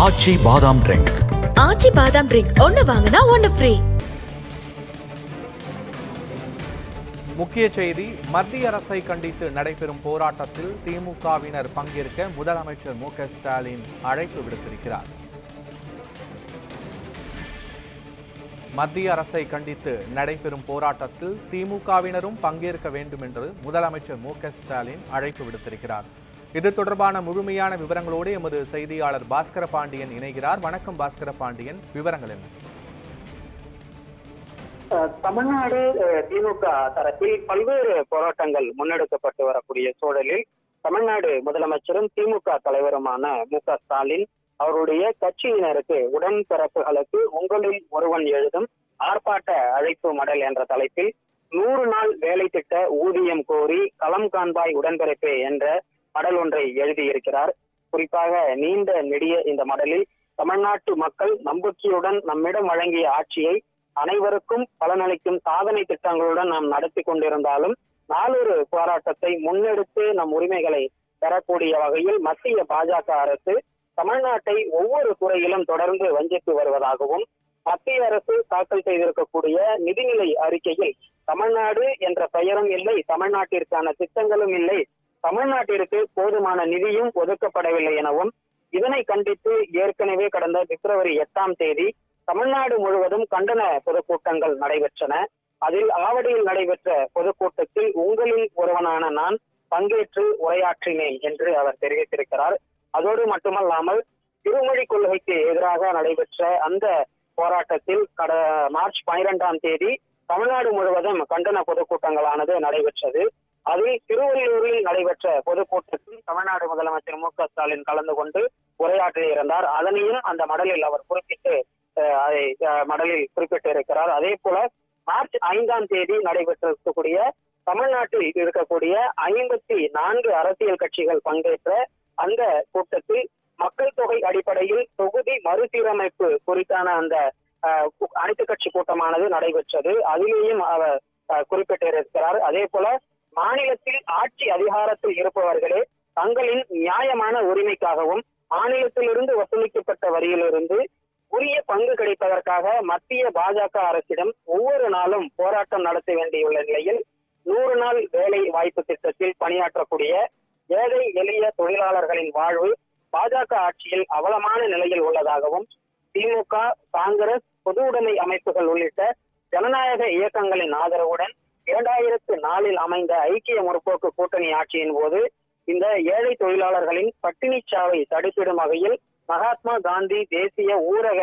ஆச்சி பாதாம் ட்ரிங்க். ஆச்சி பாதாம் ட்ரிங்க் ஒன்னு வாங்கினா ஒன்னு ஃப்ரீ. முக்கிய செய்தி: மத்திய அரசை கண்டித்து நடைபெறும் போராட்டத்தில் திமுகவினர் பங்கேற்க முதலமைச்சர் மு.க. ஸ்டாலின் அழைப்பு விடுத்திருக்கிறார். மத்திய அரசை கண்டித்து நடைபெறும் போராட்டத்தில் திமுகவினரும் பங்கேற்க வேண்டும் என்று முதலமைச்சர் மு.க. ஸ்டாலின் அழைப்பு விடுத்திருக்கிறார். இது தொடர்பான முழுமையான விவரங்களோடு எமது செய்தியாளர் பாஸ்கர பாண்டியன் இணைகிறார். வணக்கம் பாஸ்கர பாண்டியன், விவரங்கள் என்ன? தமிழ்நாடு திமுக தரப்பில் பல்வேறு போராட்டங்கள் முன்னெடுக்கப்பட்டு வரக்கூடிய சூழலில் தமிழ்நாடு முதலமைச்சரும் திமுக தலைவருமான மு.க. ஸ்டாலின் அவருடைய கட்சியினருக்கு உடன்பிறப்புகளுக்கு உங்களில் ஒருவன் எழுதும் ஆர்ப்பாட்ட அழைப்பு மடல் என்ற தலைப்பில் 100 நாள் வேலை திட்ட ஊதியம் கோரி களம் காண்பாய் உடன்பிறப்பே என்ற மடல் ஒன்றை எழுதியிருக்கிறார். குறிப்பாக நீண்ட நெடிய இந்த மடலில் தமிழ்நாட்டு மக்கள் நம்பிக்கையுடன் நம்மிடம் வழங்கிய ஆட்சியை அனைவருக்கும் பலனளிக்கும் சாதனை திட்டங்களுடன் நாம் நடத்தி கொண்டிருந்தாலும் நாளொரு போராட்டத்தை முன்னெடுத்து நம் உரிமைகளை பெறக்கூடிய வகையில் மத்திய பாஜக அரசு தமிழ்நாட்டை ஒவ்வொரு துறையிலும் தொடர்ந்து வஞ்சித்து வருவதாகவும், மத்திய அரசு தாக்கல் செய்திருக்கக்கூடிய நிதிநிலை அறிக்கையில் தமிழ்நாடு என்ற பெயரும் இல்லை, தமிழ்நாட்டிற்கான திட்டங்களும் இல்லை, தமிழ்நாட்டிற்கு போதுமான நிதியும் ஒதுக்கப்படவில்லை எனவும், இதனை கண்டித்து ஏற்கனவே கடந்த பிப்ரவரி 8ஆம் தேதி தமிழ்நாடு முழுவதும் கண்டன பொதுக்கூட்டங்கள் நடைபெற்றன. அதில் ஆவடியில் நடைபெற்ற பொதுக்கூட்டத்தில் உங்களில் ஒருவனான நான் பங்கேற்று உரையாற்றினேன் என்று அவர் தெரிவித்திருக்கிறார். அதோடு மட்டுமல்லாமல் திருமொழி கொள்கைக்கு எதிராக நடைபெற்ற அந்த போராட்டத்தில் மார்ச் 12ஆம் தேதி தமிழ்நாடு முழுவதும் கண்டன பொதுக்கூட்டங்களானது நடைபெற்றது. அதில் திருவள்ளூரில் நடைபெற்ற பொதுக்கூட்டத்தில் தமிழ்நாடு முதலமைச்சர் மு.க. ஸ்டாலின் கலந்து கொண்டு உரையாற்றியிருந்தார். அதனையும் அந்த மடலில் அவர் குறிப்பிட்டிருக்கிறார். அதே போல மார்ச் 5ஆம் தேதி நடைபெற்றிருக்கக்கூடிய தமிழ்நாட்டில் இருக்கக்கூடிய 54 அரசியல் கட்சிகள் பங்கேற்ற அந்த கூட்டத்தில் மக்கள் தொகை அடிப்படையில் தொகுதி மறுசீரமைப்பு குறித்தான அந்த அனைத்து கட்சி கூட்டமானது நடைபெற்றது. அதிலேயும் அவர் குறிப்பிட்டிருக்கிறார். அதே போல மாநிலத்தில் ஆட்சி அதிகாரத்தில் இருப்பவர்களே தங்களின் நியாயமான உரிமைக்காகவும் மாநிலத்திலிருந்து வசூலிக்கப்பட்ட வரியிலிருந்து உரிய பங்கு கிடைப்பதற்காக மத்திய பாஜக அரசிடம் ஒவ்வொரு நாளும் போராட்டம் நடத்த வேண்டியுள்ள நிலையில் 100 நாள் வேலை வாய்ப்பு திட்டத்தில் பணியாற்றக்கூடிய ஏழை எளிய தொழிலாளர்களின் வாழ்வு பாஜக ஆட்சியில் அவலமான நிலையில் உள்ளதாகவும், திமுக, காங்கிரஸ், பொது உடைமை அமைப்புகள் உள்ளிட்ட ஜனநாயக இயக்கங்களின் ஆதரவுடன் 2004 அமைந்த ஐக்கிய முற்போக்கு கூட்டணி ஆட்சியின் போது இந்த ஏழை தொழிலாளர்களின் பட்டினி சாவை தடுத்திடும் வகையில் மகாத்மா காந்தி தேசிய ஊரக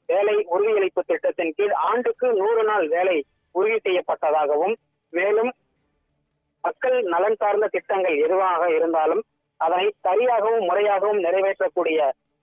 வேலை உறுதியளிப்பு திட்டத்தின் கீழ் ஆண்டுக்கு 100 நாள் வேலை உறுதி செய்யப்பட்டதாகவும், மேலும் மக்கள் நலன் சார்ந்த திட்டங்கள் எதுவாக இருந்தாலும் அதனை சரியாகவும் முறையாகவும் நிறைவேற்றக்கூடிய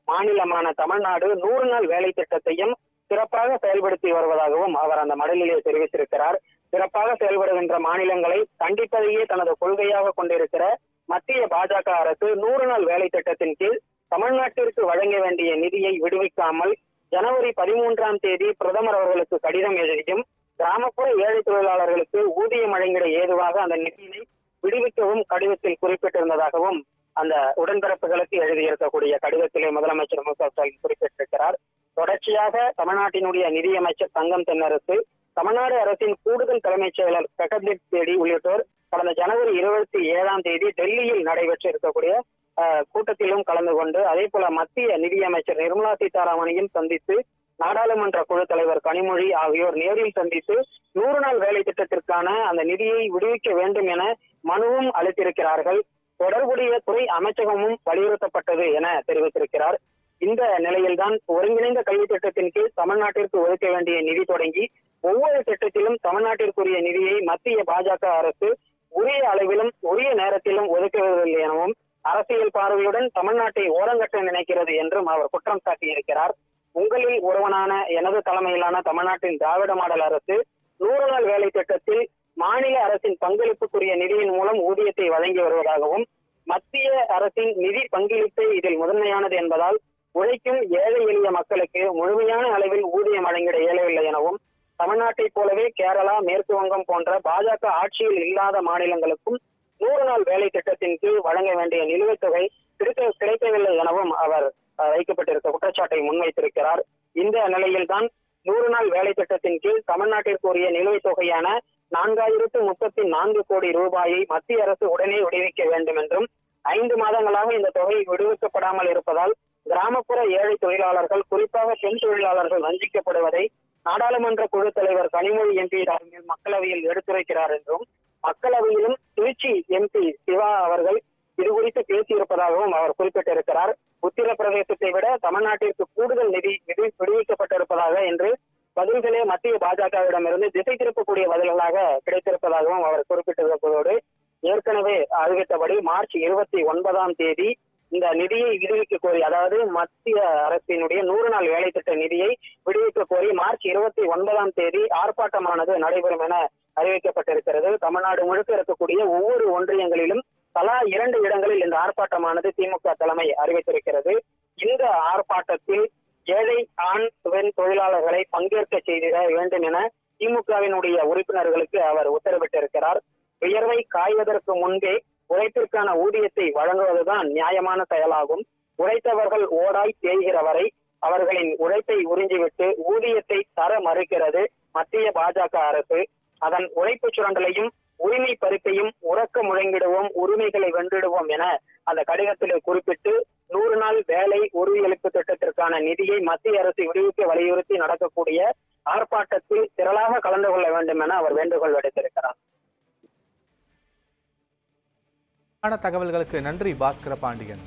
மாநிலமான தமிழ்நாடு 100 நாள் வேலை திட்டத்தையும் சிறப்பாக செயல்படுத்தி வருவதாகவும் அவர் அந்த மடலிலே தெரிவித்திருக்கிறார். சிறப்பாக செயல்படுகின்ற மாநிலங்களை கண்டிப்பதையே தனது கொள்கையாக கொண்டிருக்கிற மத்திய பாஜக அரசு 100 நாள் வேலை திட்டத்தின் கீழ் தமிழ்நாட்டிற்கு வழங்க வேண்டிய நிதியை விடுவிக்காமல் ஜனவரி 13ஆம் தேதி பிரதமர் அவர்களுக்கு கடிதம் எழுதியும் கிராமப்புற ஏழை தொழிலாளர்களுக்கு ஊதியம் வழங்கிட ஏதுவாக அந்த நிதியை விடுவிக்கவும் கடிதத்தில் குறிப்பிட்டிருந்ததாகவும் அந்த உடன்பிறப்புகளுக்கு எழுதியிருக்கக்கூடிய கடிதத்திலே முதலமைச்சர் மு.க. ஸ்டாலின் குறிப்பிட்டிருக்கிறார். தொடர்ச்சியாக தமிழ்நாட்டினுடைய நிதியமைச்சர் தங்கம் தென்னரசு, தமிழ்நாடு அரசின் கூடுதல் தலைமைச் செயலர் பிரகதீப் பேடி உள்ளிட்டோர் கடந்த ஜனவரி 27ஆம் தேதி டெல்லியில் நடைபெற்ற இருக்கக்கூடிய கூட்டத்திலும் கலந்து கொண்டு, அதே போல மத்திய நிதியமைச்சர் நிர்மலா சீதாராமனையும் சந்தித்து நாடாளுமன்ற குழு தலைவர் கனிமொழி ஆகியோர் நேரில் சந்தித்து 100 நாள் வேலை திட்டத்திற்கான அந்த நிதியை விடுவிக்க வேண்டும் என மனுவும் அளித்திருக்கிறார்கள். தொடர்புடைய துறை அமைச்சகமும் வலியுறுத்தப்பட்டது என தெரிவித்திருக்கிறார். இந்த நிலையில்தான் ஒருங்கிணைந்த கல்வி திட்டத்தின் கீழ் தமிழ்நாட்டிற்கு ஒதுக்க வேண்டிய நிதி தொடங்கி ஒவ்வொரு திட்டத்திலும் தமிழ்நாட்டிற்குரிய நிதியை மத்திய பாஜக அரசு உரிய அளவிலும் உரிய நேரத்திலும் ஒதுக்குவதில்லை எனவும் அரசியல் பார்வையுடன் தமிழ்நாட்டை ஓரங்கட்ட நினைக்கிறது என்றும் அவர் குற்றம் சாட்டியிருக்கிறார். உங்களில் ஒருவனான எனது தலைமையிலான தமிழ்நாட்டின் திராவிட மாடல் அரசு 100 நாள் வேலை திட்டத்தில் மாநில அரசின் பங்களிப்புக்குரிய நிதியின் மூலம் ஊதியத்தை வழங்கி வருவதாகவும், மத்திய அரசின் நிதி பங்களிப்பே இதில் முதன்மையானது என்பதால் உழைக்கும் ஏழை எளிய மக்களுக்கு முழுமையான அளவில் ஊதியம் வழங்கிட இயலவில்லை எனவும், தமிழ்நாட்டை போலவே கேரளா, மேற்கு வங்கம் போன்ற பாஜக ஆட்சியில் இல்லாத மாநிலங்களுக்கும் 100 நாள் வேலை திட்டத்தின் கீழ் வழங்க வேண்டிய நிலுவைத் தொகை கிடைக்கவில்லை எனவும் அவர் வைக்கப்பட்டிருக்க குற்றச்சாட்டை முன்வைத்திருக்கிறார். இந்த நிலையில்தான் 100 நாள் வேலை திட்டத்தின் கீழ் தமிழ்நாட்டிற்குரிய நிலுவைத் தொகையான 4034 கோடி ரூபாயை மத்திய அரசு உடனே விடுவிக்க வேண்டும் என்றும் 5 மாதங்களாக இந்த தொகை விடுவிக்கப்படாமல் இருப்பதால் கிராமப்புற ஏழை தொழிலாளர்கள், குறிப்பாக பெண் தொழிலாளர்கள் வஞ்சிக்கப்படுவதை நாடாளுமன்ற குழு தலைவர் கனிமொழி எம்பி மக்களவையில் எடுத்துரைக்கிறார் என்றும், மக்களவையிலும் திருச்சி எம்பி சிவா அவர்கள் இது குறித்து பேசியிருப்பதாகவும் அவர் குறிப்பிட்டிருக்கிறார். உத்தரப்பிரதேசத்தை விட தமிழ்நாட்டிற்கு கூடுதல் நிதி விடுவிக்கப்பட்டிருப்பதாக என்று பதில்களே மத்திய பாஜகவிடமிருந்து திசை திருப்பக்கூடிய பதில்களாக கிடைத்திருப்பதாகவும் அவர் குறிப்பிட்டிருப்பதோடு, ஏற்கனவே அறிவித்தபடி மார்ச் 29ஆம் தேதி இந்த நிதியை விடுவிக்க கோரி, அதாவது மத்திய அரசினுடைய 100 நாள் வேலை திட்ட நிதியை விடுவிக்க கோரி மார்ச் 29ஆம் தேதி ஆர்ப்பாட்டமானது நடைபெறும் என அறிவிக்கப்பட்டிருக்கிறது. தமிழ்நாடு முழுக்க இருக்கக்கூடிய ஒவ்வொரு ஒன்றியங்களிலும் தலா 2 இடங்களில் இந்த ஆர்ப்பாட்டமானது திமுக தலைமை அறிவித்திருக்கிறது. இந்த ஆர்ப்பாட்டத்தில் ஏழை ஆண் பெண் தொழிலாளர்களை பங்கேற்க செய்திட வேண்டும் என திமுகவினுடைய உறுப்பினர்களுக்கு அவர் உத்தரவிட்டிருக்கிறார். உயர்வை காய்வதற்கு முன்பே உழைப்பிற்கான ஊதியத்தை வழங்குவதுதான் நியாயமான செயலாகும். உழைத்தவர்கள் ஓடாய் தேய்கிற வரை அவர்களின் உழைப்பை உறிஞ்சிவிட்டு ஊதியத்தை தர மறுக்கிறது மத்திய பாஜக அரசு. அதன் உழைப்பு சுரண்டலையும் உரிமை பறிப்பையும் உறக்க முழங்கிடுவோம், உரிமைகளை வென்றிடுவோம் என அந்த கடிதத்தில் குறிப்பிட்டு 100 நாள் வேலை உறுதியளிப்பு திட்டத்திற்கான நிதியை மத்திய அரசு விடுவிக்க வலியுறுத்தி நடக்கக்கூடிய ஆர்ப்பாட்டத்தில் திரளாக கலந்து கொள்ள வேண்டும் என அவர் வேண்டுகோள் விடுத்திருக்கிறார். தகவல்களுக்கு நன்றி பாஸ்கர பாண்டியன்.